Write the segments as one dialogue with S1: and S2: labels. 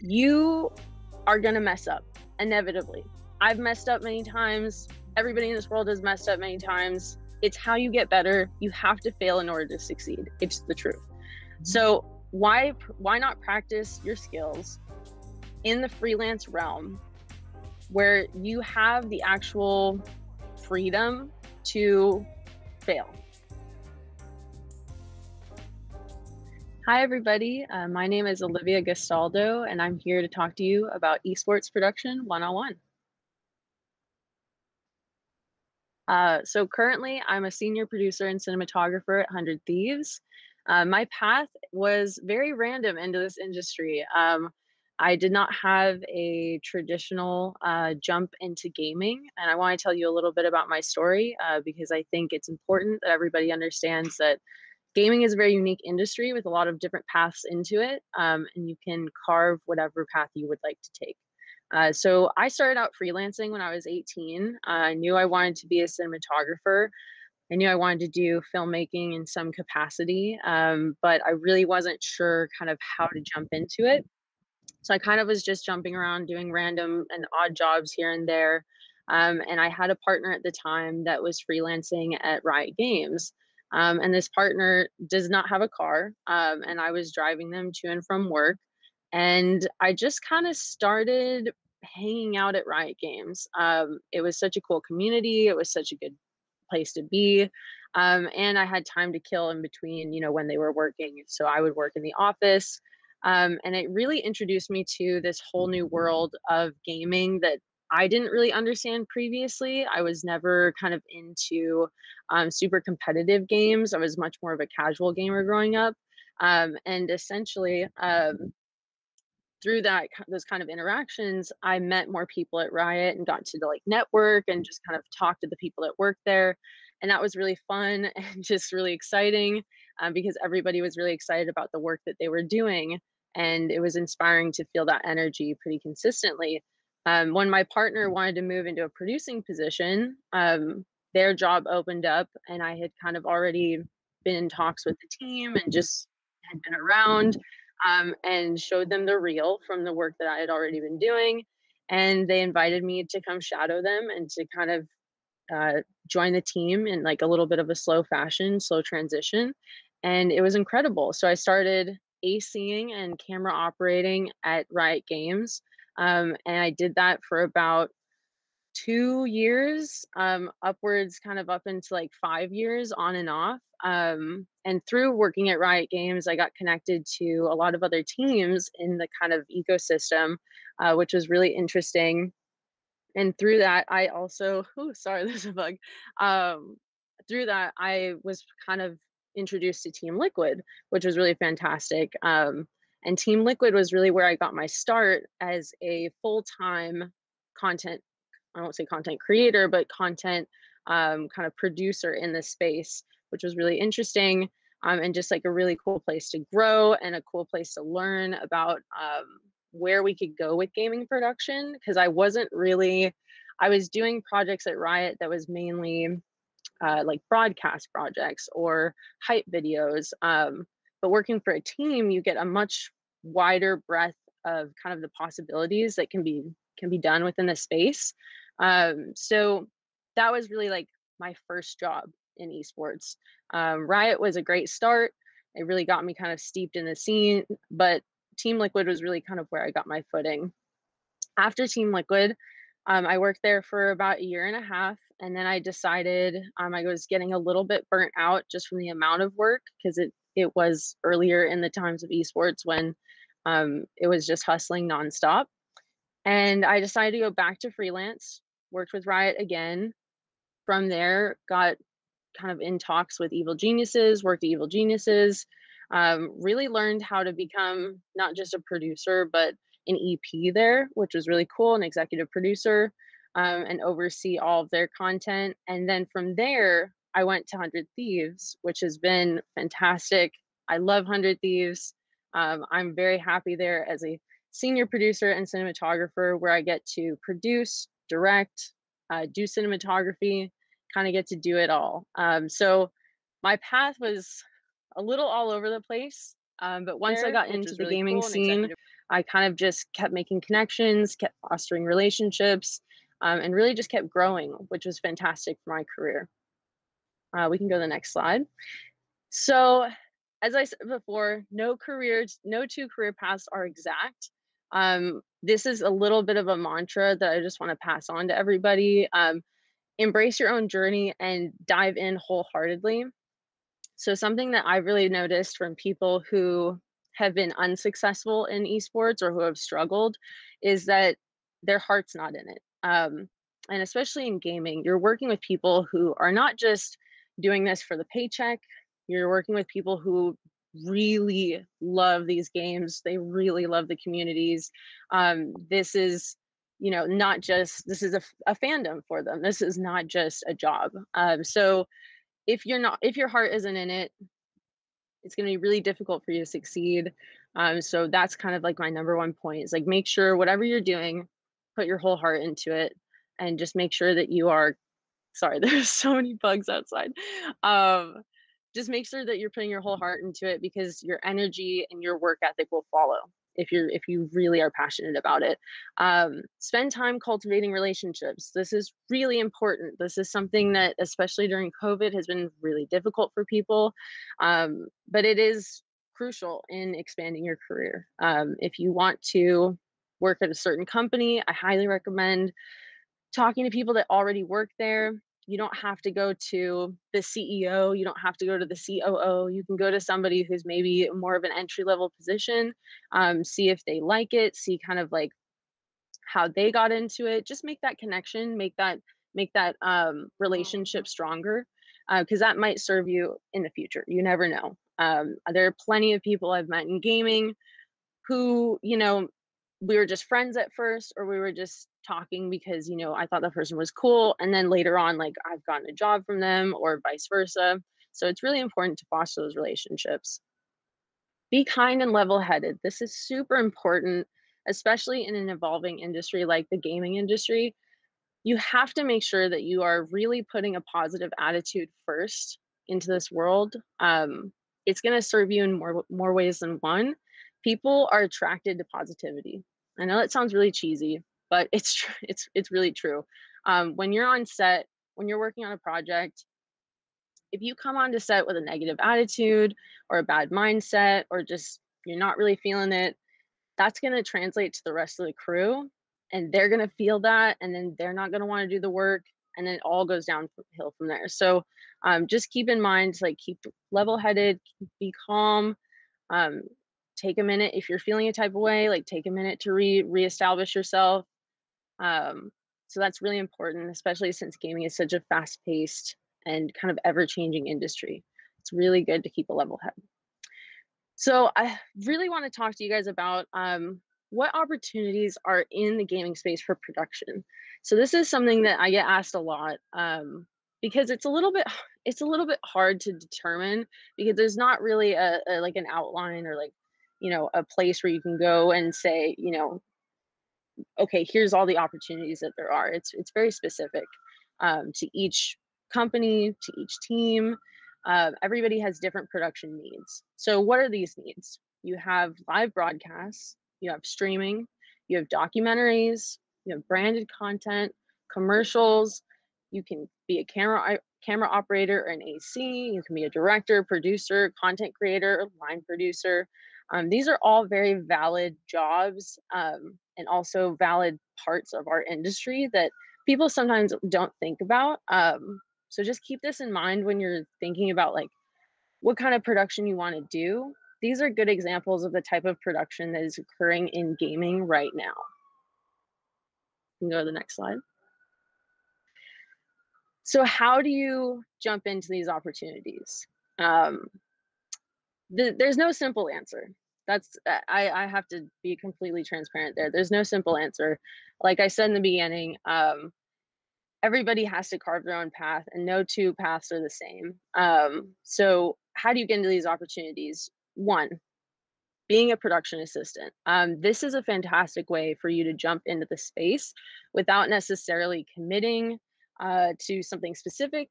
S1: You are going to mess up inevitably. I've messed up many times. Everybody in this world has messed up many times. It's how you get better. You have to fail in order to succeed. It's the truth. So why not practice your skills in the freelance realm where you have the actual freedom to fail? Hi, everybody. My name is Olivia Gastaldo, and I'm here to talk to you about esports production one-on-one. So currently, I'm a senior producer and cinematographer at 100 Thieves. My path was very random into this industry. I did not have a traditional jump into gaming, and I want to tell you a little bit about my story because I think it's important that everybody understands that gaming is a very unique industry with a lot of different paths into it, and you can carve whatever path you would like to take. So I started out freelancing when I was 18. I knew I wanted to be a cinematographer. I knew I wanted to do filmmaking in some capacity, but I really wasn't sure kind of how to jump into it. So I kind of was just jumping around doing random and odd jobs here and there. And I had a partner at the time that was freelancing at Riot Games. And this partner does not have a car. And I was driving them to and from work. And I just kind of started hanging out at Riot Games. It was such a cool community. It was such a good place to be. And I had time to kill in between, when they were working. So I would work in the office. And it really introduced me to this whole new world of gaming that I didn't really understand previously. I was never kind of into super competitive games. I was much more of a casual gamer growing up. And essentially, through those kind of interactions, I met more people at Riot and got to like network and just kind of talk to the people that work there. And that was really fun and just really exciting because everybody was really excited about the work that they were doing. And it was inspiring to feel that energy pretty consistently. When my partner wanted to move into a producing position, their job opened up, and I had kind of already been in talks with the team and just had been around and showed them the reel from the work that I had already been doing. And they invited me to come shadow them and to kind of join the team in like a little bit of a slow transition. And it was incredible. So I started ACing and camera operating at Riot Games. And I did that for about 2 years, upwards kind of up into like 5 years on and off. And through working at Riot Games, I got connected to a lot of other teams in the kind of ecosystem, which was really interesting. And through that, I also, oh, sorry, there's a bug. Through that, I was kind of introduced to Team Liquid, which was really fantastic. And Team Liquid was really where I got my start as a full-time content, I won't say content creator, but content kind of producer in this space, which was really interesting. And just like a really cool place to grow and a cool place to learn about where we could go with gaming production. Because I was doing projects at Riot that was mainly like broadcast projects or hype videos. But working for a team, you get a much wider breadth of kind of the possibilities that can be done within the space. So that was really like my first job in esports. Riot was a great start. It really got me kind of steeped in the scene, but Team Liquid was really kind of where I got my footing. After Team Liquid, I worked there for about a year and a half, and then I decided I was getting a little bit burnt out just from the amount of work because it was earlier in the times of esports when it was just hustling nonstop. And I decided to go back to freelance, worked with Riot again. From there, got kind of in talks with Evil Geniuses, worked at Evil Geniuses, really learned how to become not just a producer, but an EP there, which was really cool, an executive producer, and oversee all of their content. And then from there, I went to 100 Thieves, which has been fantastic. I love 100 Thieves. I'm very happy there as a senior producer and cinematographer where I get to produce, direct, do cinematography, kind of get to do it all. So my path was a little all over the place. But once I
S2: there,
S1: got
S2: which
S1: into
S2: was
S1: the
S2: really
S1: gaming
S2: cool and
S1: scene,
S2: excited.
S1: I kind of just kept making connections, kept fostering relationships, and really just kept growing, which was fantastic for my career. We can go to the next slide. So, as I said before, no two career paths are exact. This is a little bit of a mantra that I just want to pass on to everybody. Embrace your own journey and dive in wholeheartedly. So something that I've really noticed from people who have been unsuccessful in esports or who have struggled is that their heart's not in it. And especially in gaming, you're working with people who are not just doing this for the paycheck. You're working with people who really love these games. They really love the communities. This is, not just this is a fandom for them. This is not just a job. So if your heart isn't in it, it's going to be really difficult for you to succeed. So that's kind of like my number one point is like make sure whatever you're doing, put your whole heart into it, and just make sure that you are. Sorry, there's so many bugs outside. Um, just make sure that you're putting your whole heart into it because your energy and your work ethic will follow if you really are passionate about it. Spend time cultivating relationships. This is really important. This is something that especially during COVID has been really difficult for people, but it is crucial in expanding your career. If you want to work at a certain company, I highly recommend talking to people that already work there. You don't have to go to the CEO, you don't have to go to the COO. You can go to somebody who's maybe more of an entry level position, see if they like it, see kind of like how they got into it. Just make that connection, make that relationship stronger, because that might serve you in the future. You never know. There are plenty of people I've met in gaming who, we were just friends at first, or we were just talking because, I thought that person was cool. And then later on, like I've gotten a job from them or vice versa. So it's really important to foster those relationships. Be kind and level headed. This is super important, especially in an evolving industry like the gaming industry. You have to make sure that you are really putting a positive attitude first into this world. It's going to serve you in more ways than one. People are attracted to positivity. I know that sounds really cheesy, but it's really true. When you're on set, when you're working on a project, if you come onto set with a negative attitude or a bad mindset or just you're not really feeling it, that's going to translate to the rest of the crew, and they're going to feel that, and then they're not going to want to do the work, and then it all goes downhill from there. So just keep in mind to like keep level headed, be calm. um, Take a minute if you're feeling a type of way, like take a minute to reestablish yourself. um, so that's really important, especially since gaming is such a fast paced and kind of ever changing industry. It's really good to keep a level head. So I really want to talk to you guys about what opportunities are in the gaming space for production. So this is something that I get asked a lot, because it's a little bit hard to determine because there's not really a like an outline or like a place where you can go and say okay, here's all the opportunities that there are. It's very specific, to each company, to each team. Everybody has different production needs. So, what are these needs? You have live broadcasts, you have streaming, you have documentaries, you have branded content, commercials. You can be a camera operator or an AC. You can be a director, producer, content creator, line producer. These are all very valid jobs, and also valid parts of our industry that people sometimes don't think about. So just keep this in mind when you're thinking about like what kind of production you want to do. These are good examples of the type of production that is occurring in gaming right now. You can go to the next slide. So how do you jump into these opportunities? Um, there's no simple answer. I have to be completely transparent there. There's no simple answer. Like I said in the beginning, everybody has to carve their own path, and no two paths are the same. So how do you get into these opportunities? One, being a production assistant. This is a fantastic way for you to jump into the space without necessarily committing to something specific.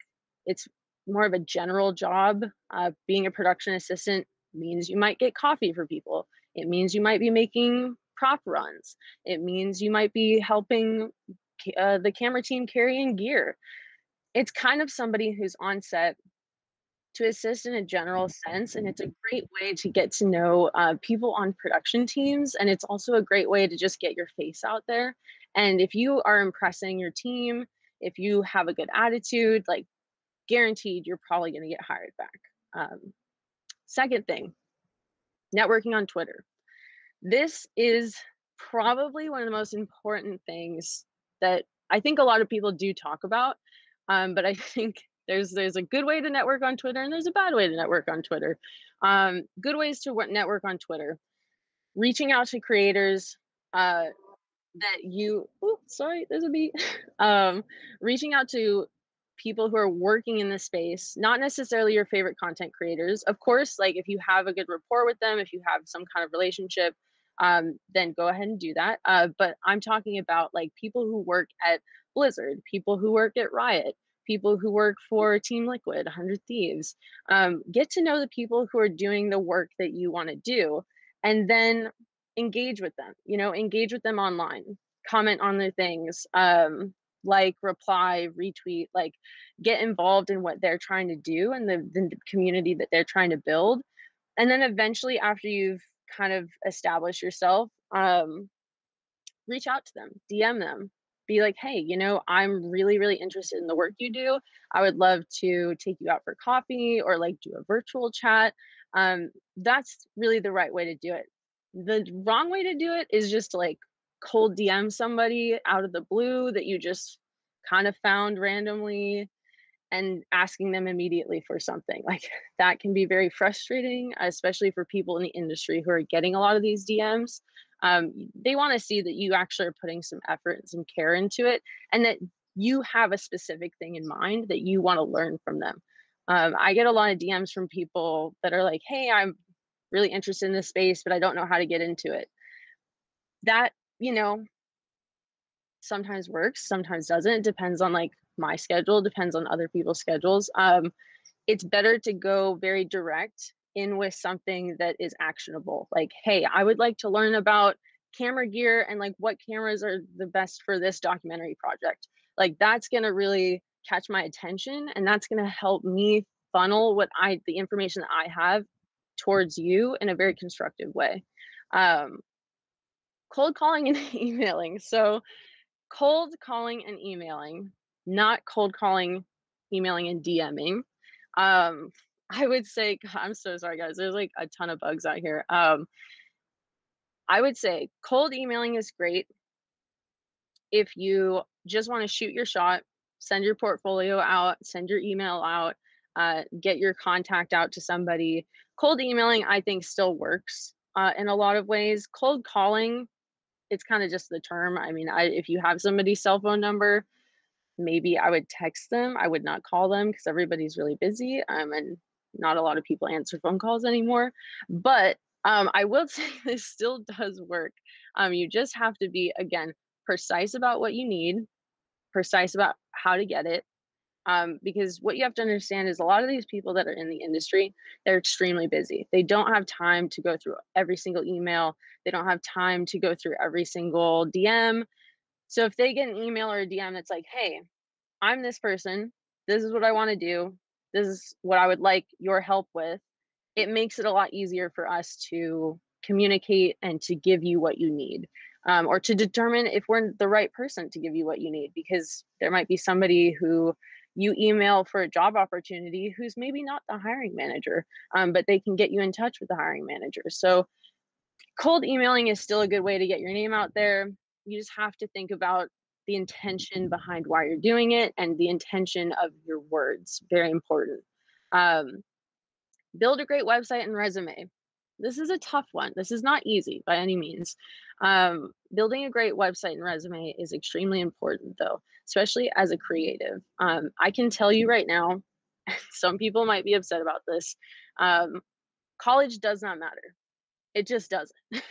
S1: It's more of a general job. Being a production assistant means you might get coffee for people. It means you might be making prop runs. It means you might be helping the camera team carrying gear. It's kind of somebody who's on set to assist in a general sense, and it's a great way to get to know people on production teams, and it's also a great way to just get your face out there. And if you are impressing your team, if you have a good attitude, like, guaranteed you're probably going to get hired back. Second thing, networking on Twitter. This is probably one of the most important things that I think a lot of people do talk about. But I think there's a good way to network on Twitter and there's a bad way to network on Twitter. Good ways to network on Twitter: reaching out to creators uh, that you. Oh, sorry, there's a beat. Reaching out to people who are working in the space, not necessarily your favorite content creators. Of course, like, if you have a good rapport with them, if you have some kind of relationship, then go ahead and do that. But I'm talking about like people who work at Blizzard, people who work at Riot, people who work for Team Liquid, 100 Thieves. Get to know the people who are doing the work that you want to do, and then engage with them. You know, engage with them online, comment on their things. Like, reply, retweet, like, get involved in what they're trying to do and the community that they're trying to build. And then eventually, after you've kind of established yourself, reach out to them, DM them, be like, hey, you know, I'm really, really interested in the work you do. I would love to take you out for coffee or like do a virtual chat. That's really the right way to do it. The wrong way to do it is just to like cold DM somebody out of the blue that you just kind of found randomly and asking them immediately for something. Like, that can be very frustrating, especially for people in the industry who are getting a lot of these DMs. They want to see that you actually are putting some effort and some care into it, and that you have a specific thing in mind that you want to learn from them. I get a lot of DMs from people that are like, hey, I'm really interested in this space, but I don't know how to get into it. That, you know, sometimes works, sometimes doesn't. It depends on like my schedule, depends on other people's schedules. It's better to go very direct in with something that is actionable. Like, hey, I would like to learn about camera gear and like what cameras are the best for this documentary project. Like, that's going to really catch my attention, and that's going to help me funnel the information that I have towards you in a very constructive way. Um, Cold calling and emailing. So, cold calling and emailing, not cold calling, emailing, and DMing. Um, I would say, God, I'm so sorry, guys. There's like a ton of bugs out here. I would say cold emailing is great if you just want to shoot your shot, send your portfolio out, send your email out, get your contact out to somebody. Cold emailing, I think, still works in a lot of ways. Cold calling, it's kind of just the term. I mean, if you have somebody's cell phone number, maybe I would text them. I would not call them because everybody's really busy, and not a lot of people answer phone calls anymore. But I will say this still does work. You just have to be, again, precise about what you need, precise about how to get it. Because what you have to understand is a lot of these people that are in the industry, they're extremely busy. They don't have time to go through every single email. They don't have time to go through every single DM. So if they get an email or a DM that's like, hey, I'm this person. This is what I want to do. This is what I would like your help with. It makes it a lot easier for us to communicate and to give you what you need, or to determine if we're the right person to give you what you need, because there might be somebody who you email for a job opportunity who's maybe not the hiring manager, but they can get you in touch with the hiring manager. So cold emailing is still a good way to get your name out there. You just have to think about the intention behind why you're doing it and the intention of your words. Very important. Um, Build a great website and resume. This is a tough one. This is not easy by any means. Building a great website and resume is extremely important, though, especially as a creative. I can tell you right now, some people might be upset about this. College does not matter. It just doesn't.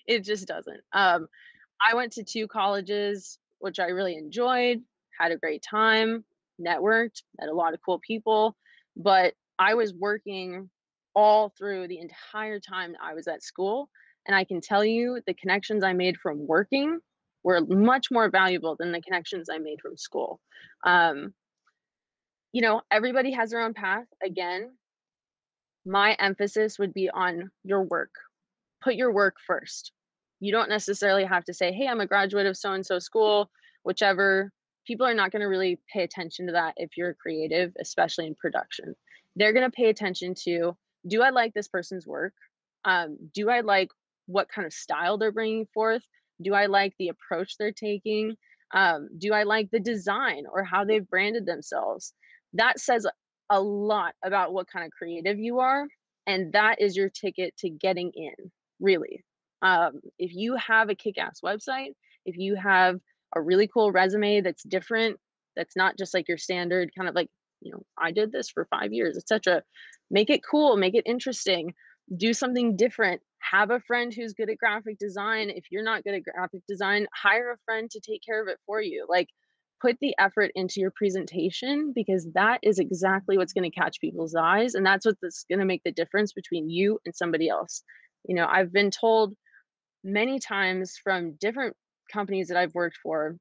S1: It just doesn't. I went to 2 colleges, which I really enjoyed, had a great time, networked, met a lot of cool people, but I was working all through the entire time I was at school. And I can tell you the connections I made from working were much more valuable than the connections I made from school. Um, everybody has their own path. Again, my emphasis would be on your work. Put your work first. You don't necessarily have to say, hey, I'm a graduate of so and so school, whichever. People are not going to really pay attention to that if you're creative, especially in production. They're going to pay attention to, do I like this person's work? Do I like what kind of style they're bringing forth? Do I like the approach they're taking? Do I like the design or how they've branded themselves? That says a lot about what kind of creative you are. And that is your ticket to getting in, really. If you have a kick-ass website, if you have a really cool resume that's different, that's not just like your standard kind of like, I did this for 5 years, etc. Make it cool, make it interesting, do something different. Have a friend who's good at graphic design. If you're not good at graphic design, hire a friend to take care of it for you. Like, put the effort into your presentation, because that is exactly what's going to catch people's eyes. And that's what's going to make the difference between you and somebody else. I've been told many times from different companies that I've worked for,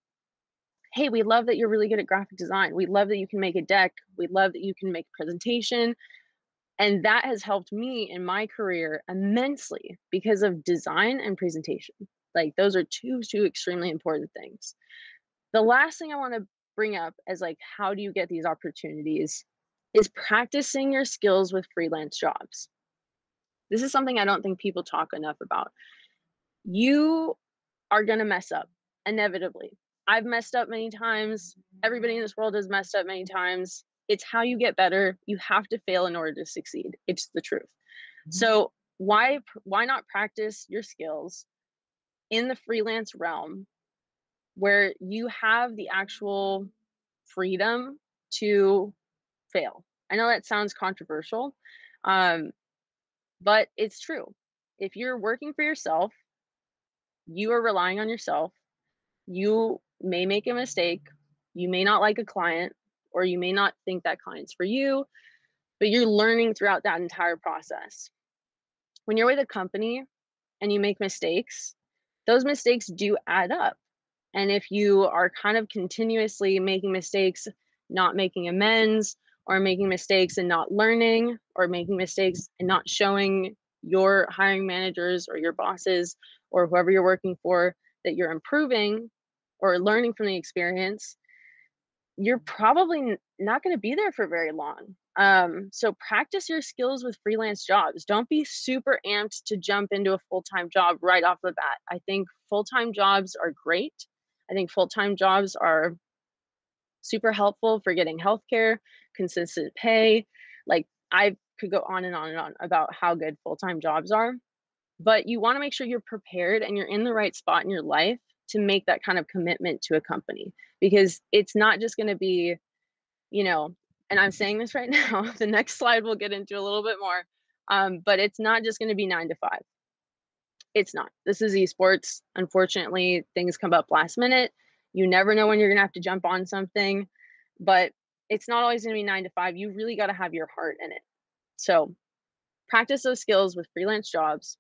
S1: hey, we love that you're really good at graphic design. We love that you can make a deck. We love that you can make a presentation. And that has helped me in my career immensely because of design and presentation. Like, those are two extremely important things. The last thing I want to bring up as like, how do you get these opportunities, is practicing your skills with freelance jobs. This is something I don't think people talk enough about. You are going to mess up inevitably. I've messed up many times. Everybody in this world has messed up many times. It's how you get better. You have to fail in order to succeed. It's the truth. So why not practice your skills in the freelance realm, where you have the actual freedom to fail? I know that sounds controversial, but it's true. If you're working for yourself, you are relying on yourself. You may make a mistake. You may not like a client, or you may not think that client's for you, but you're learning throughout that entire process. When you're with a company and you make mistakes, those mistakes do add up. And if you are kind of continuously making mistakes, not making amends, or making mistakes and not learning, or making mistakes and not showing your hiring managers or your bosses or whoever you're working for that you're improving or learning from the experience, you're probably not going to be there for very long. So practice your skills with freelance jobs. Don't be super amped to jump into a full-time job right off the bat. I think full-time jobs are great. I think full-time jobs are super helpful for getting healthcare, consistent pay. Like, I could go on and on and on about how good full-time jobs are, but you want to make sure you're prepared and you're in the right spot in your life to make that kind of commitment to a company, because it's not just going to be, and I'm saying this right now, the next slide we'll get into a little bit more, but it's not just going to be 9 to 5. It's not. This is esports. Unfortunately, things come up last minute. You never know when you're going to have to jump on something, but it's not always going to be 9 to 5. You really got to have your heart in it. So practice those skills with freelance jobs,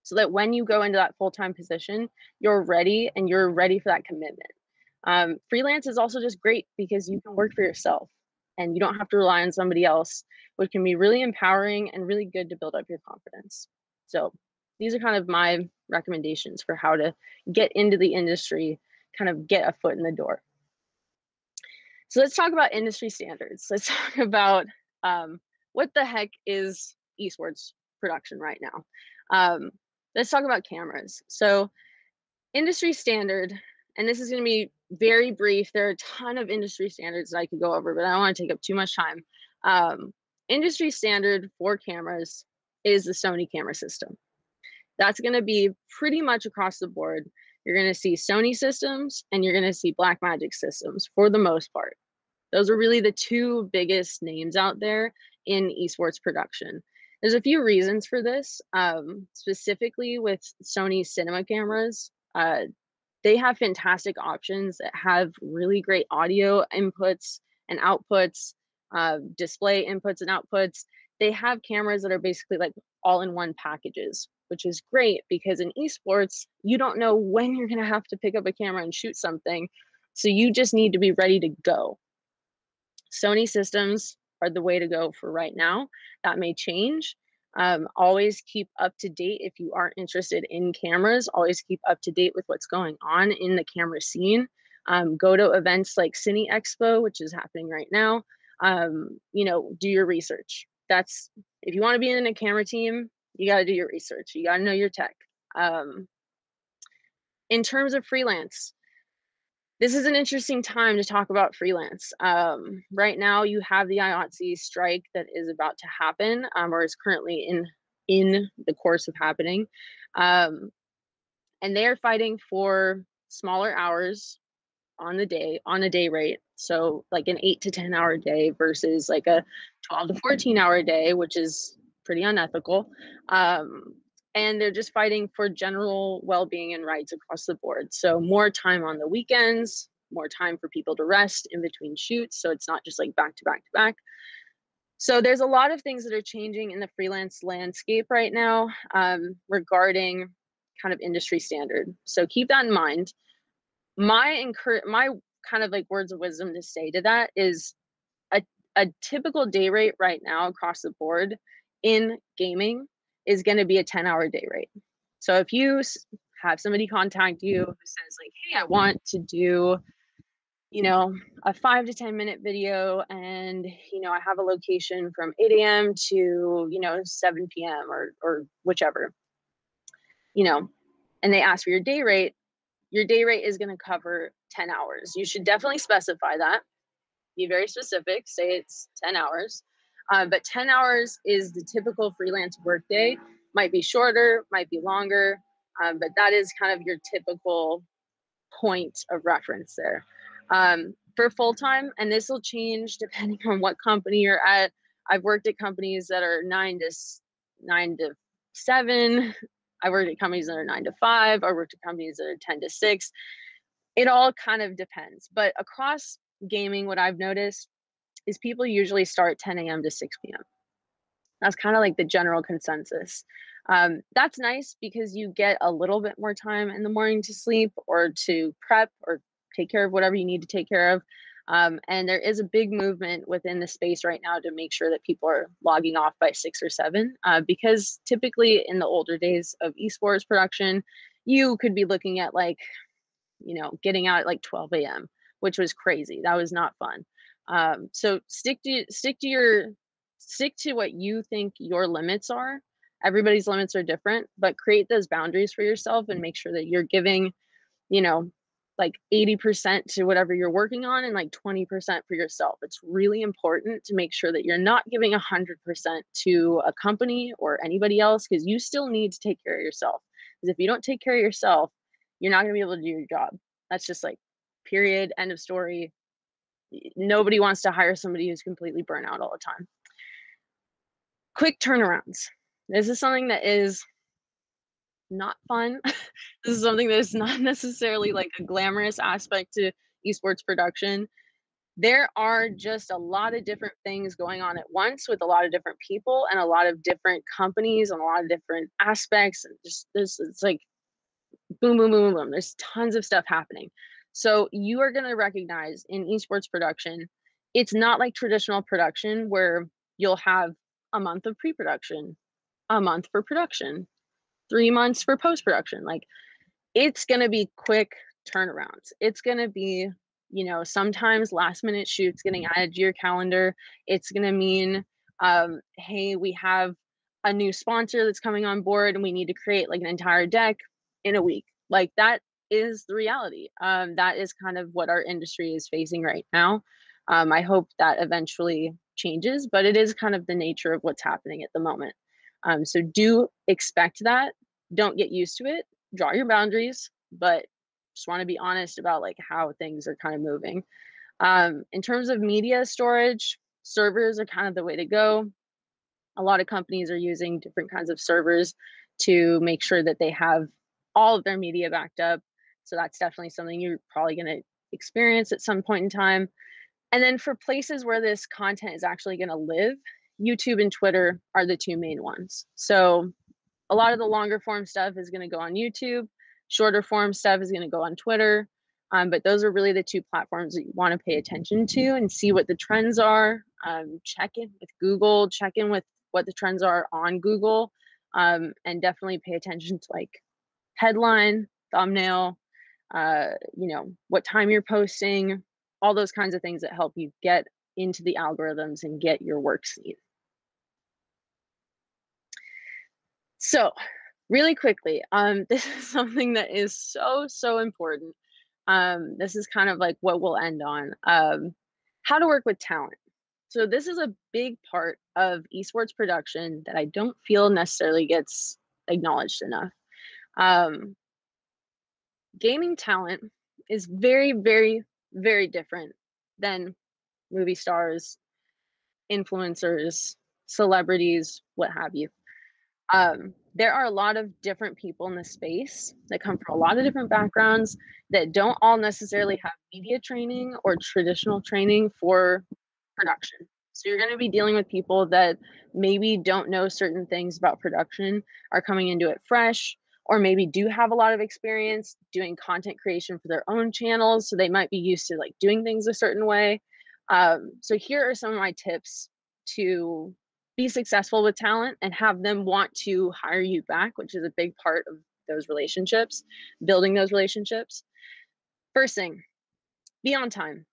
S1: so that when you go into that full-time position, you're ready, and you're ready for that commitment. Freelance is also just great because you can work for yourself and you don't have to rely on somebody else, which can be really empowering and really good to build up your confidence. So these are kind of my recommendations for how to get into the industry, kind of get a foot in the door. So let's talk about industry standards. Let's talk about what the heck is esports production right now. Let's talk about cameras. So industry standard, and this is going to be very brief. There are a ton of industry standards that I could go over, but I don't want to take up too much time. Industry standard for cameras is the Sony camera system. That's going to be pretty much across the board. You're going to see Sony systems and you're going to see Blackmagic systems for the most part. Those are really the two biggest names out there in esports production. There's a few reasons for this, specifically with Sony cinema cameras. They have fantastic options that have really great audio inputs and outputs, display inputs and outputs. they have cameras that are basically like all in one packages, which is great because in esports, you don't know when you're going to have to pick up a camera and shoot something. So you just need to be ready to go. Sony systems are the way to go for right now. That may change. Always keep up to date if you aren't interested in cameras. Always keep up to date with what's going on in the camera scene. Go to events like Cine Expo, which is happening right now. You know, do your research. That's if you want to be in a camera team, you got to do your research. You got to know your tech. In terms of freelance, this is an interesting time to talk about freelance. Right now, you have the IATSE strike that is about to happen, or is currently in the course of happening, and they are fighting for smaller hours on the day on a day rate. So like an 8 to 10 hour day versus like a 12 to 14 hour day, which is pretty unethical. And they're just fighting for general well-being and rights across the board. So more time on the weekends, more time for people to rest in between shoots. So it's not just like back to back to back. So there's a lot of things that are changing in the freelance landscape right now, regarding kind of industry standard. So keep that in mind. My kind of like words of wisdom to say to that is a, a typical day rate right now across the board in gaming is going to be a 10-hour day rate. So if you have somebody contact you who says like, hey, I want to do, you know, a 5 to 10 minute video, and you know, I have a location from 8 a.m. to, you know, 7 p.m. or whichever, you know, and they ask for your day rate is going to cover 10 hours. You should definitely specify that. Be very specific, say it's 10 hours. But 10 hours is the typical freelance workday. Might be shorter, might be longer, but that is kind of your typical point of reference there. For full-time, and this will change depending on what company you're at. I've worked at companies that are 9 to 7. I worked at companies that are 9 to 5. I worked at companies that are 10 to 6. It all kind of depends. But across gaming, what I've noticed is people usually start 10 a.m. to 6 p.m. That's kind of like the general consensus. That's nice because you get a little bit more time in the morning to sleep or to prep or take care of whatever you need to take care of. And there is a big movement within the space right now to make sure that people are logging off by 6 or 7, because typically in the older days of esports production, you could be looking at like, you know, getting out at like 12 a.m., which was crazy. That was not fun. So stick to what you think your limits are. Everybody's limits are different, but create those boundaries for yourself and make sure that you're giving, you know, like 80% to whatever you're working on and like 20% for yourself. It's really important to make sure that you're not giving 100% to a company or anybody else, because you still need to take care of yourself. Because if you don't take care of yourself, you're not going to be able to do your job. That's just like, period, end of story. Nobody wants to hire somebody who's completely burnt out all the time. Quick turnarounds. This is something that is not fun. This is something that is not necessarily like a glamorous aspect to esports production. There are just a lot of different things going on at once with a lot of different people and a lot of different companies and a lot of different aspects. And just this, it's like boom, boom, boom, boom. There's tons of stuff happening. So you are going to recognize in esports production, it's not like traditional production where you'll have a month of pre-production, a month for production, 3 months for post-production. Like, it's going to be quick turnarounds. It's going to be, you know, sometimes last minute shoots getting added to your calendar. It's going to mean, hey, we have a new sponsor that's coming on board and we need to create like an entire deck in a week. Like, that is the reality. That is kind of what our industry is facing right now. I hope that eventually changes, but it is kind of the nature of what's happening at the moment. So do expect that. Don't get used to it. Draw your boundaries, but just want to be honest about like how things are kind of moving. In terms of media storage, servers are kind of the way to go. A lot of companies are using different kinds of servers to make sure that they have all of their media backed up. So that's definitely something you're probably going to experience at some point in time. And then for places where this content is actually going to live, YouTube and Twitter are the two main ones. So a lot of the longer form stuff is going to go on YouTube. Shorter form stuff is going to go on Twitter. But those are really the two platforms that you want to pay attention to and see what the trends are. Check in with Google, check in with what the trends are on Google, and definitely pay attention to like headline, thumbnail, what time you're posting, all those kinds of things that help you get into the algorithms and get your work seen. So really quickly, this is something that is so important. This is kind of like what we'll end on. How to work with talent. So this is a big part of esports production that I don't feel necessarily gets acknowledged enough. Gaming talent is very different than movie stars, influencers, celebrities, what have you. There are a lot of different people in the space that come from a lot of different backgrounds that don't all necessarily have media training or traditional training for production. So you're going to be dealing with people that maybe don't know certain things about production, are coming into it fresh, or maybe do have a lot of experience doing content creation for their own channels. So they might be used to like doing things a certain way. So here are some of my tips to be successful with talent and have them want to hire you back, which is a big part of those relationships, building those relationships. First thing, be on time.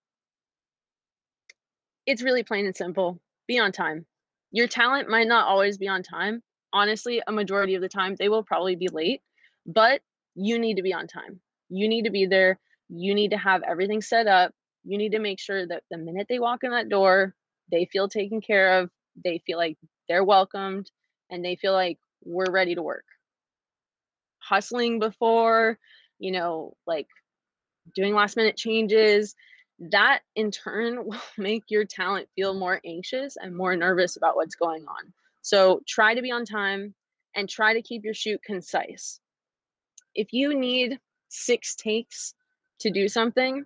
S1: It's really plain and simple. Be on time. Your talent might not always be on time. Honestly, a majority of the time, they will probably be late, but you need to be on time. You need to be there. You need to have everything set up. You need to make sure that the minute they walk in that door, they feel taken care of. They feel like they're welcomed and they feel like we're ready to work. Hustling before, like doing last minute changes, that in turn will make your talent feel more anxious and more nervous about what's going on. So try to be on time and try to keep your shoot concise. If you need 6 takes to do something,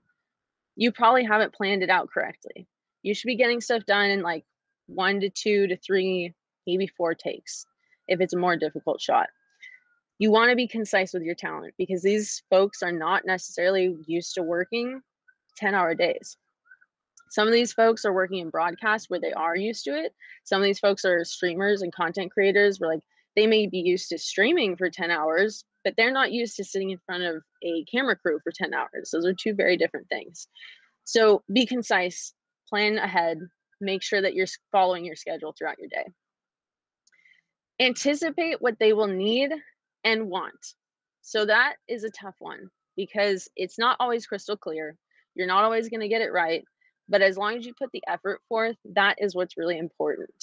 S1: you probably haven't planned it out correctly. You should be getting stuff done in like 1 to 2 to 3, maybe 4 takes if it's a more difficult shot. You want to be concise with your talent because these folks are not necessarily used to working 10-hour days. Some of these folks are working in broadcast where they are used to it. Some of these folks are streamers and content creators where like they may be used to streaming for 10 hours, but they're not used to sitting in front of a camera crew for 10 hours. Those are two very different things. So be concise, plan ahead, make sure that you're following your schedule throughout your day. Anticipate what they will need and want. So that is a tough one because it's not always crystal clear. You're not always going to get it right, but as long as you put the effort forth, that is what's really important.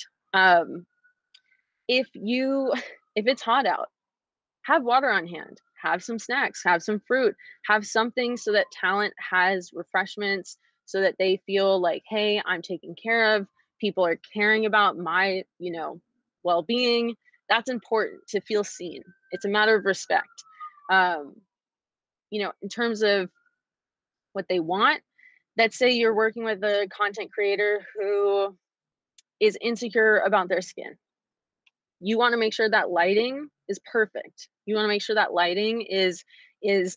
S1: If it's hot out, have water on hand, have some snacks, have some fruit, have something so that talent has refreshments so that they feel like, hey, I'm taken care of. People are caring about my, well-being. That's important to feel seen. It's a matter of respect. In terms of what they want, let's say you're working with a content creator who is insecure about their skin. You want to make sure that lighting is perfect. You want to make sure that lighting is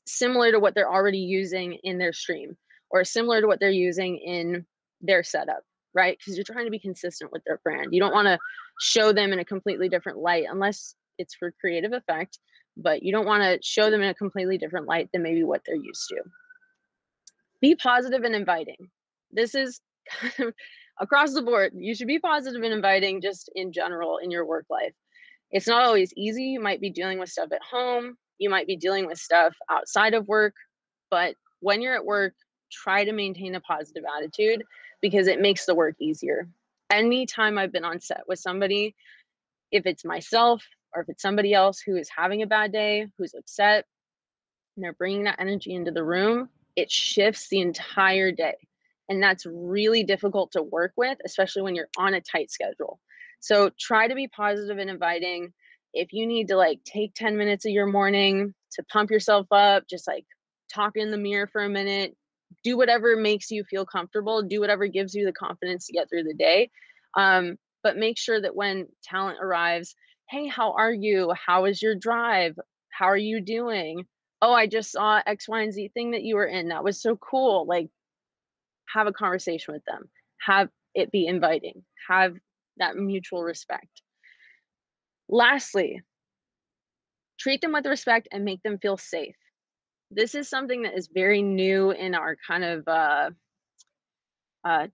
S1: similar to what they're already using in their stream or similar to what they're using in their setup, right? Because you're trying to be consistent with their brand. You don't want to show them in a completely different light unless it's for creative effect, but you don't want to show them in a completely different light than maybe what they're used to. Be positive and inviting. This is kind of across the board. You should be positive and inviting just in general in your work life. It's not always easy. You might be dealing with stuff at home. You might be dealing with stuff outside of work. But when you're at work, try to maintain a positive attitude because it makes the work easier. Anytime I've been on set with somebody, if it's myself or if it's somebody else who is having a bad day, who's upset, and they're bringing that energy into the room, it shifts the entire day. And that's really difficult to work with, especially when you're on a tight schedule. So try to be positive and inviting. If you need to like take 10 minutes of your morning to pump yourself up, just like talk in the mirror for a minute, do whatever makes you feel comfortable, do whatever gives you the confidence to get through the day. but make sure that when talent arrives, hey, how are you? How is your drive? How are you doing? Oh, I just saw X, Y, and Z thing that you were in. That was so cool. Like, have a conversation with them, have it be inviting, have that mutual respect. Lastly, treat them with respect and make them feel safe. This is something that is very new in our kind of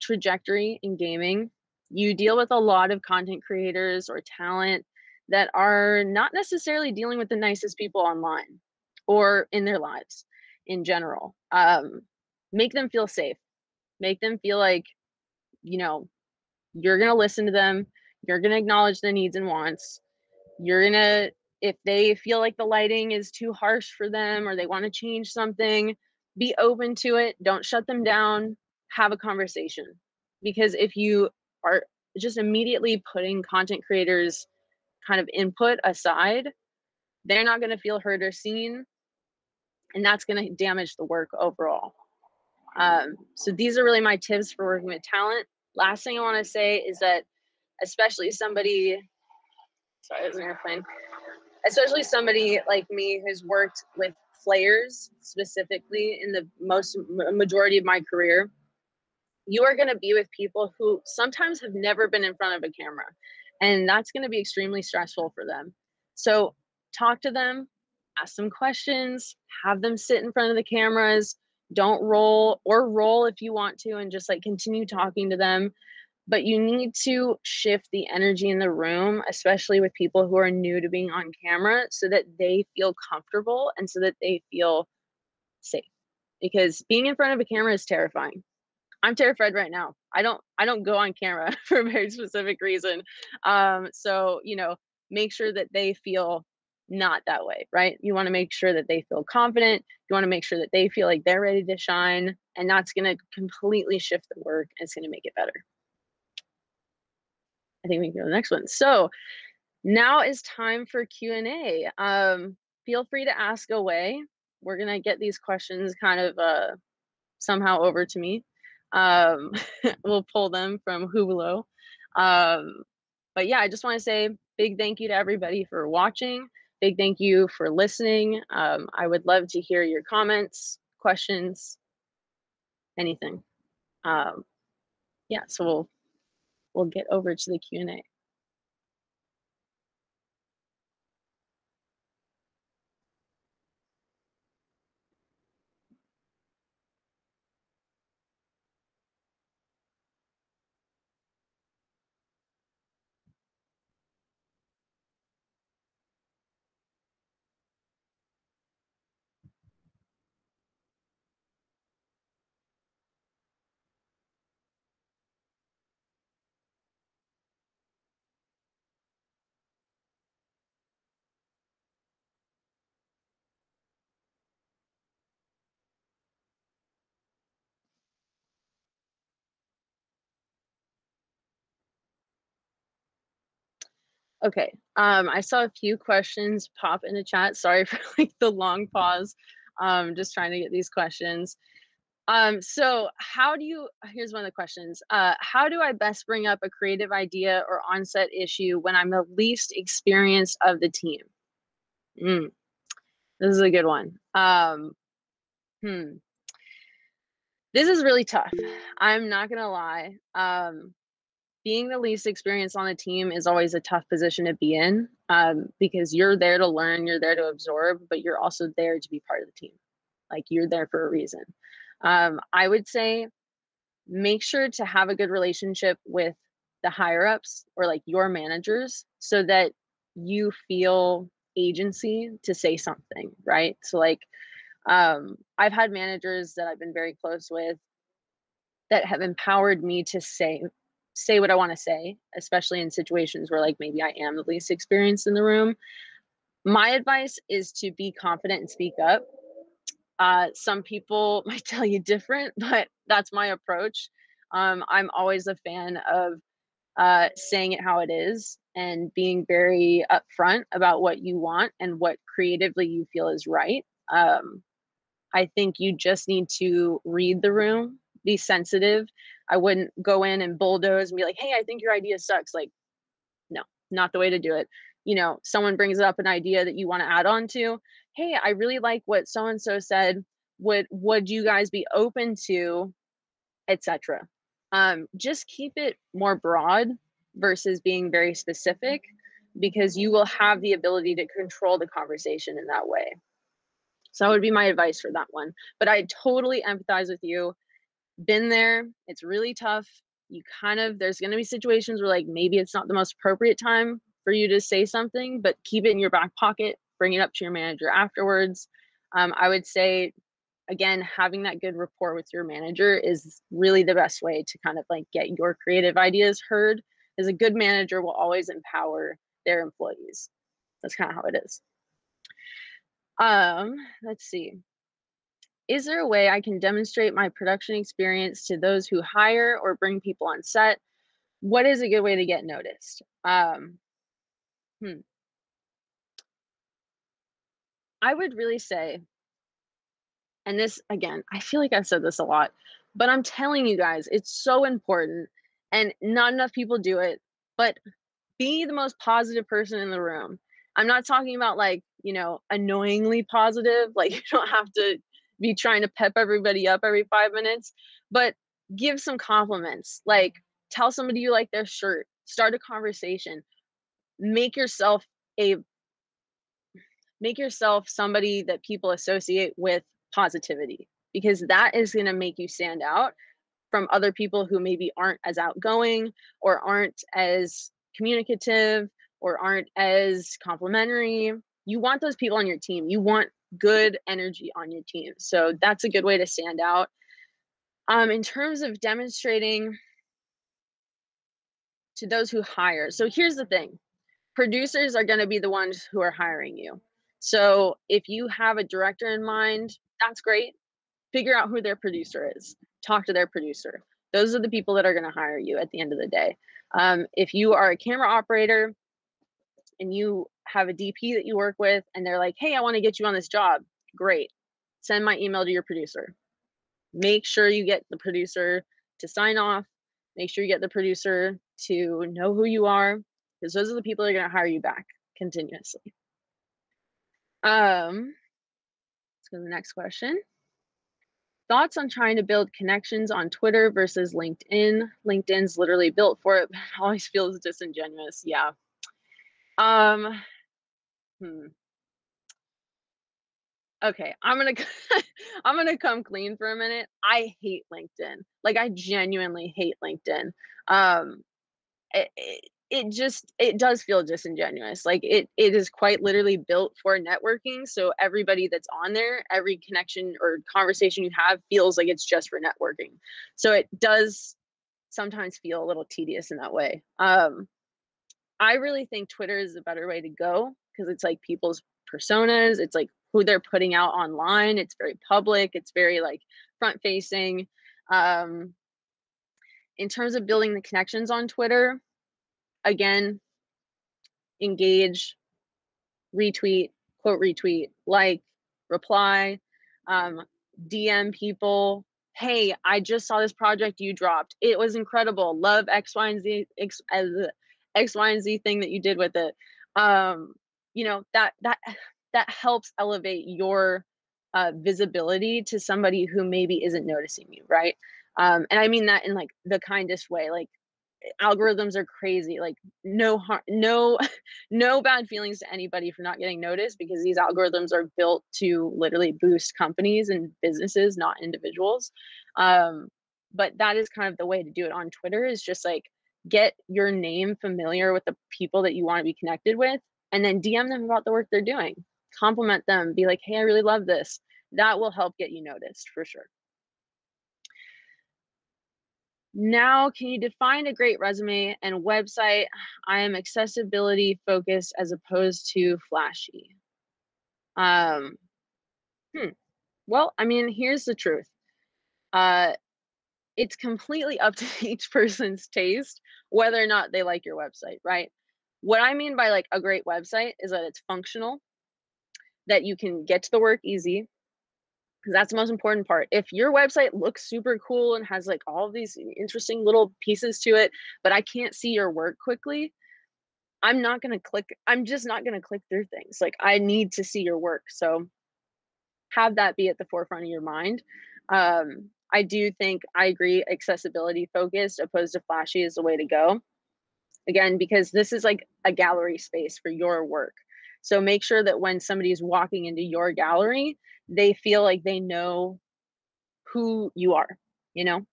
S1: trajectory in gaming. You deal with a lot of content creators or talent that are not necessarily dealing with the nicest people online or in their lives in general. Make them feel safe. Make them feel like, you know, you're going to listen to them. You're going to acknowledge their needs and wants. You're going to, if they feel like the lighting is too harsh for them or they want to change something, be open to it. Don't shut them down. Have a conversation. Because if you are just immediately putting content creators' kind of input aside, they're not going to feel heard or seen. And that's going to damage the work overall. So these are really my tips for working with talent. Last thing I want to say is that, especially somebody, sorry, there's an airplane, especially somebody like me who's worked with players specifically in the majority of my career, you are going to be with people who sometimes have never been in front of a camera, and that's going to be extremely stressful for them. So talk to them, ask them questions, have them sit in front of the cameras. Don't roll, or roll if you want to, and just like continue talking to them. But you need to shift the energy in the room, especially with people who are new to being on camera, so that they feel comfortable and so that they feel safe. Because being in front of a camera is terrifying. I'm terrified right now. I don't go on camera for a very specific reason. So, make sure that they feel not that way, right? You want to make sure that they feel confident. You want to make sure that they feel like they're ready to shine, and that's going to completely shift the work and it's going to make it better. I think we can go to the next one. So, now is time for Q&A. Feel free to ask away. We're going to get these questions kind of somehow over to me. Um, we'll pull them from Hublot. But yeah, I just want to say big thank you to everybody for watching. Big thank you for listening. I would love to hear your comments, questions, anything. Yeah, so we'll get over to the Q&A. Okay. I saw a few questions pop in the chat. Sorry for like the long pause. Just trying to get these questions. So here's one of the questions. How do I best bring up a creative idea or onset issue when I'm the least experienced of the team? This is a good one. This is really tough. I'm not gonna lie. Being the least experienced on the team is always a tough position to be in, because you're there to learn, you're there to absorb, but you're also there to be part of the team. Like, you're there for a reason. I would say make sure to have a good relationship with the higher ups or like your managers, so that you feel agency to say something, right? So like, I've had managers that I've been very close with that have empowered me to say what I want to say, especially in situations where like maybe I am the least experienced in the room. My advice is to be confident and speak up. Some people might tell you different, but that's my approach. I'm always a fan of saying it how it is and being very upfront about what you want and what creatively you feel is right. I think you just need to read the room, be sensitive. I wouldn't go in and bulldoze and be like, hey, I think your idea sucks. Like, no, not the way to do it. Someone brings up an idea that you want to add on to. Hey, I really like what so and so said. Would you guys be open to, etc. Just keep it more broad versus being very specific, because you will have the ability to control the conversation in that way. So that would be my advice for that one. But I totally empathize with you. Been there. It's really tough. There's going to be situations where like maybe it's not the most appropriate time for you to say something, but keep it in your back pocket, bring it up to your manager afterwards. I would say, again, having that good rapport with your manager is really the best way to kind of like get your creative ideas heard, as a good manager will always empower their employees. That's kind of how it is. Let's see. Is there a way I can demonstrate my production experience to those who hire or bring people on set? What is a good way to get noticed? I would really say, and this, again, I feel like I've said this a lot, but I'm telling you guys, it's so important and not enough people do it. But be the most positive person in the room. I'm not talking about like, annoyingly positive. Like, you don't have to be trying to pep everybody up every 5 minutes, but give some compliments. Like, tell somebody you like their shirt, start a conversation, make yourself a make yourself somebody that people associate with positivity, because that is going to make you stand out from other people who maybe aren't as outgoing or aren't as communicative or aren't as complimentary. You want those people on your team. You want good energy on your team. So that's a good way to stand out. In terms of demonstrating to those who hire. So here's the thing. Producers are going to be the ones who are hiring you. So if you have a director in mind, that's great. Figure out who their producer is. Talk to their producer. Those are the people that are going to hire you at the end of the day. If you are a camera operator and you have a DP that you work with and they're like, hey, I want to get you on this job, great. Send my email to your producer. Make sure you get the producer to sign off. Make sure you get the producer to know who you are, because those are the people that are going to hire you back continuously. Let's go to the next question. Thoughts on trying to build connections on Twitter versus LinkedIn? LinkedIn's literally built for it, but it always feels disingenuous. Yeah. Okay, I'm gonna I'm gonna come clean for a minute. I hate LinkedIn. Like, I genuinely hate LinkedIn. Um, it does feel disingenuous. Like, it is quite literally built for networking. So everybody that's on there, every connection or conversation you have feels like it's just for networking. So it does sometimes feel a little tedious in that way. I really think Twitter is a better way to go, because it's like people's personas, it's like who they're putting out online. It's very public, it's very like front facing. Um, in terms of building the connections on Twitter, again, engage, retweet, quote retweet, like, reply, um, DM people. Hey, I just saw this project you dropped. It was incredible. Love X, Y, and Z, X, Y, and Z thing that you did with it. That helps elevate your visibility to somebody who maybe isn't noticing you, right? And I mean that in like the kindest way. Like, algorithms are crazy. Like, no harm, no no bad feelings to anybody for not getting noticed, because these algorithms are built to literally boost companies and businesses, not individuals. But that is kind of the way to do it on Twitter, is just like get your name familiar with the people that you want to be connected with, and then DM them about the work they're doing. Compliment them, be like, hey, I really love this. That will help get you noticed for sure. Now, can you define a great resume and website? I am accessibility focused as opposed to flashy. Um, Well, I mean, here's the truth. Uh, it's completely up to each person's taste whether or not they like your website, right? What I mean by like a great website is that it's functional, that you can get to the work easy, because that's the most important part. If your website looks super cool and has like all of these interesting little pieces to it, but I can't see your work quickly, I'm not going to click. I'm just not going to click through things. Like, I need to see your work. So have that be at the forefront of your mind. I do think I agree, accessibility focused opposed to flashy is the way to go. Again, because this is like a gallery space for your work. So make sure that when somebody's walking into your gallery, they feel like they know who you are, you know,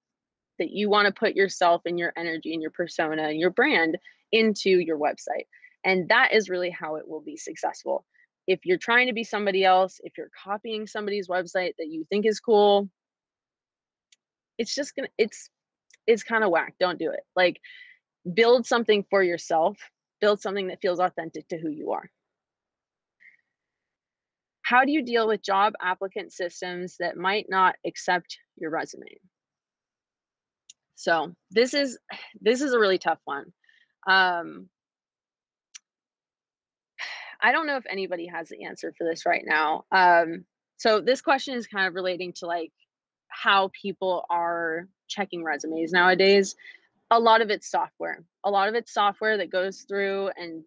S1: that you want to put yourself and your energy and your persona and your brand into your website. And that is really how it will be successful. If you're trying to be somebody else, if you're copying somebody's website that you think is cool, it's just gonna, it's kind of whack. Don't do it. Like, build something for yourself, build something that feels authentic to who you are. How do you deal with job applicant systems that might not accept your resume? So this is a really tough one. Um, I don't know if anybody has the answer for this right now. So this question is kind of relating to like how people are checking resumes nowadays. A lot of it's software. A lot of it's software that goes through and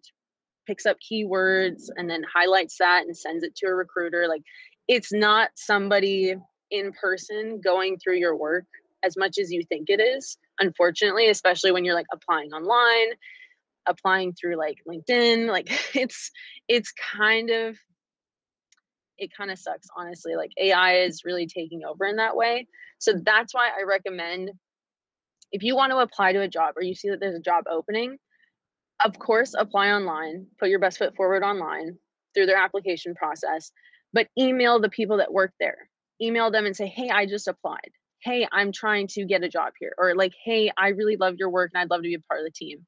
S1: picks up keywords and then highlights that and sends it to a recruiter. Like, it's not somebody in person going through your work as much as you think it is, unfortunately, especially when you're like applying online, applying through like LinkedIn. Like, it's kind of, it kind of sucks, honestly. Like, AI is really taking over in that way. So that's why I recommend, if you want to apply to a job or you see that there's a job opening, of course, apply online, put your best foot forward online through their application process, but email the people that work there. Email them and say, hey, I just applied. Hey, I'm trying to get a job here. Or like, hey, I really love your work and I'd love to be a part of the team.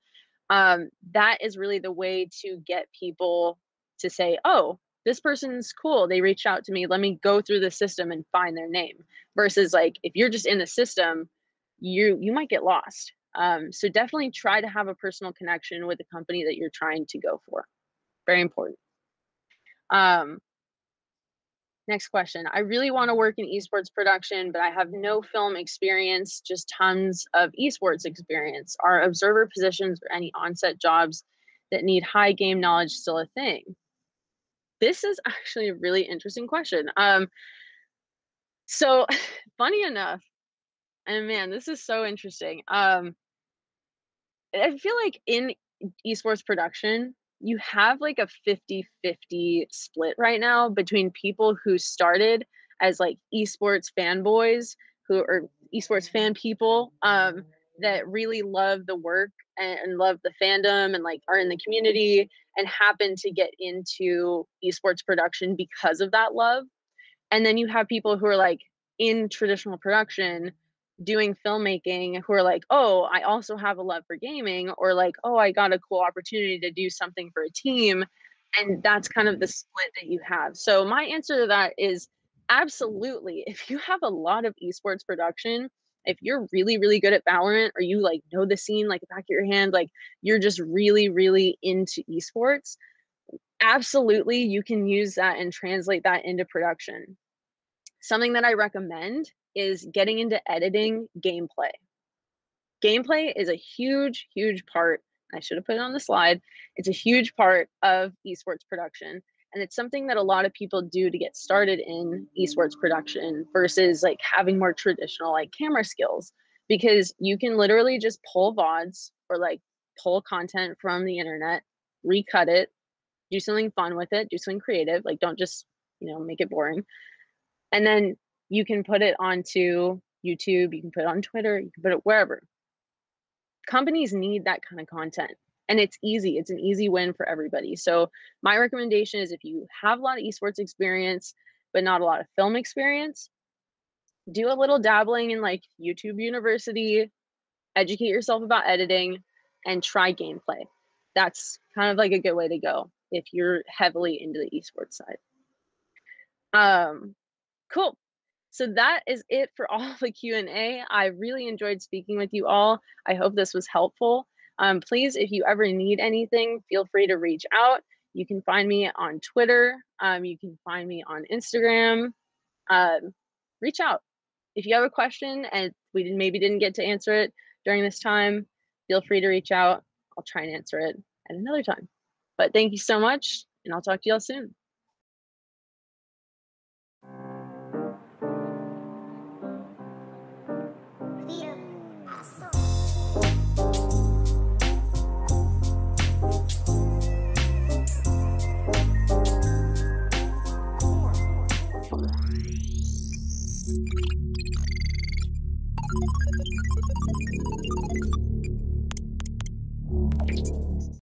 S1: That is really the way to get people to say, oh, this person's cool. They reached out to me. Let me go through the system and find their name. Versus like, if you're just in the system, you might get lost. So definitely try to have a personal connection with the company that you're trying to go for. Very important. Um, Next question. I really want to work in esports production, but I have no film experience, just tons of esports experience. Are observer positions or any on-set jobs that need high game knowledge still a thing? This is actually a really interesting question. So funny enough, and man, this is so interesting. I feel like in esports production, you have like a 50-50 split right now between people who started as like esports fanboys who are esports fan people that really love the work and love the fandom and like are in the community and happen to get into esports production because of that love. And then you have people who are like in traditional production doing filmmaking who are like, oh, I also have a love for gaming, or like, oh, I got a cool opportunity to do something for a team. And that's kind of the split that you have. So my answer to that is absolutely. If you have a lot of esports production, if you're really, really good at Valorant, or you like know the scene like the back of your hand, like you're just really, really into esports, absolutely you can use that and translate that into production. Something that I recommend is getting into editing gameplay. Gameplay is a huge, huge part. I should have put it on the slide. It's a huge part of esports production. And it's something that a lot of people do to get started in esports production versus like having more traditional like camera skills, because you can literally just pull VODs or like pull content from the internet, recut it, do something fun with it, do something creative. Like, don't just, make it boring. And then you can put it onto YouTube, you can put it on Twitter, you can put it wherever. Companies need that kind of content. And it's easy. It's an easy win for everybody. So my recommendation is, if you have a lot of esports experience, but not a lot of film experience, do a little dabbling in like YouTube University, educate yourself about editing, and try gameplay. That's kind of like a good way to go if you're heavily into the esports side. Cool. So that is it for all the Q&A. I really enjoyed speaking with you all. I hope this was helpful. Please, if you ever need anything, feel free to reach out. You can find me on Twitter. You can find me on Instagram. reach out. If you have a question and we maybe didn't get to answer it during this time, feel free to reach out. I'll try and answer it at another time. But thank you so much, and I'll talk to y'all soon.